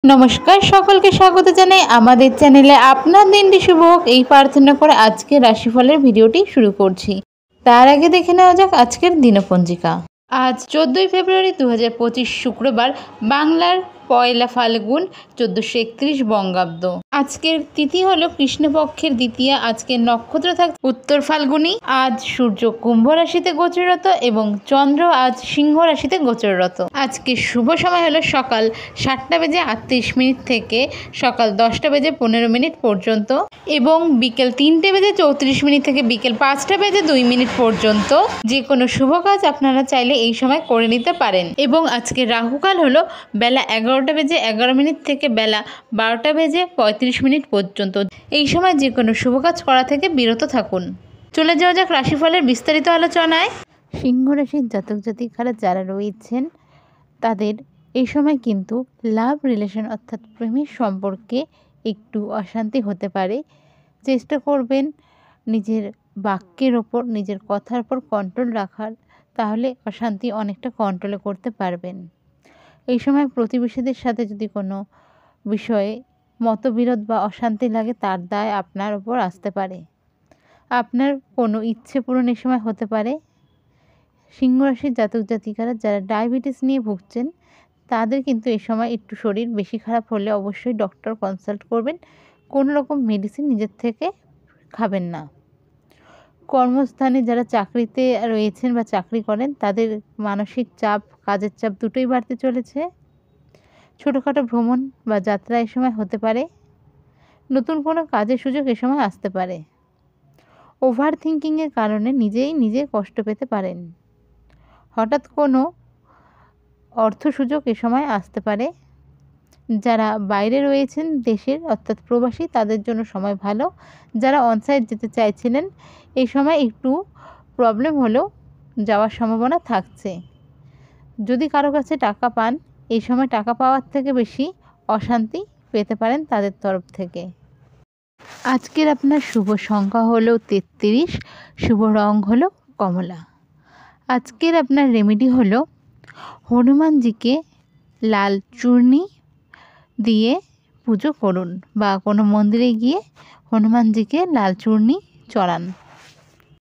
নমস্কার, সকলকে স্বাগত জানাই আমাদের চ্যানেলে। আপনার দিনটি শুভ হোক এই প্রার্থনা করে আজকে রাশিফলের ভিডিওটি শুরু করছি। তার আগে দেখে নেওয়া যাক আজকের দিনপঞ্জিকা। আজ 14ই ফেব্রুয়ারি 2025 শুক্রবার, বাংলার পয়লা ফাল্গুন 1431 বঙ্গাব্দ। আজকের তিথি হলো কৃষ্ণপক্ষের দ্বিতীয়া। আজকের নক্ষত্র থাকছে উত্তর ফাল্গুনী। আজ সূর্য কুম্ভ রাশিতে গোচররত এবং চন্দ্র আজ সিংহ রাশিতে গোচররত। আজকে শুভ সময় হলো সকাল 7:38 থেকে সকাল 10:15 পর্যন্ত এবং বিকেল 3:34 থেকে বিকেল 5:02 পর্যন্ত। যে কোনো শুভ কাজ আপনারা চাইলে এই সময় করে নিতে পারেন। এবং আজকে রাহুকাল হলো বেলা 11:11 থেকে বেলা 12:35 পর্যন্ত। এই সময় যে কোনো শুভ কাজ করা থেকে বিরত থাকুন। চলে যাওয়া যাক রাশিফলের বিস্তারিত আলোচনায়। সিংহ রাশির জাতক জাতিকারা যারা রয়েছেন তাদের এই সময় কিন্তু লাভ রিলেশন অর্থাৎ প্রেমের সম্পর্কে একটু অশান্তি হতে পারে। চেষ্টা করবেন নিজের বাক্যের ওপর, নিজের কথার ওপর কন্ট্রোল রাখার, তাহলে অশান্তি অনেকটা কন্ট্রোলে করতে পারবেন। এই সময় প্রতিবেশীদের সাথে যদি কোনো বিষয়ে মতবিরোধ বা অশান্তি লাগে তার দায় আপনার ওপর আসতে পারে। আপনার কোনো ইচ্ছে পূরণ এই সময় হতে পারে। সিংহ রাশির জাতক জাতিকারা যারা ডায়াবেটিস নিয়ে ভুগছেন তাদের কিন্তু এই সময় একটু শরীর বেশি খারাপ হলে অবশ্যই ডক্টর কনসাল্ট করবেন। কোনো রকম মেডিসিন নিজের থেকে খাবেন না। কর্মস্থানে যারা চাকরিতে রয়েছেন বা চাকরি করেন তাদের মানসিক চাপ, কাজের চাপ দুটোই বাড়তে চলেছে। ছোটোখাটো ভ্রমণ বা যাত্রা এ সময় হতে পারে। নতুন কোনো কাজের সুযোগ এ সময় আসতে পারে। ওভার থিঙ্কিংয়ের কারণে নিজে কষ্ট পেতে পারেন। হঠাৎ কোনো অর্থ সুযোগ এ সময় আসতে পারে। যারা বাইরে রয়েছেন দেশের অর্থাৎ প্রবাসী তাদের জন্য সময় ভালো। যারা অনসাইট যেতে চাইছিলেন এই সময় একটু প্রবলেম হলেও যাওয়ার সম্ভাবনা থাকছে। যদি কারো কাছে টাকা পান এই সময় টাকা পাওয়ার থেকে বেশি অশান্তি পেতে পারেন তাদের তরফ থেকে। আজকের আপনার শুভ সংখ্যা হলো 33, শুভ রং হলো কমলা। আজকের আপনার রেমেডি হলো হনুমানজিকে লাল চূর্ণি দিয়ে পুজো করুন বা কোনো মন্দিরে গিয়ে হনুমানজিকে লাল চূর্ণি চড়ান।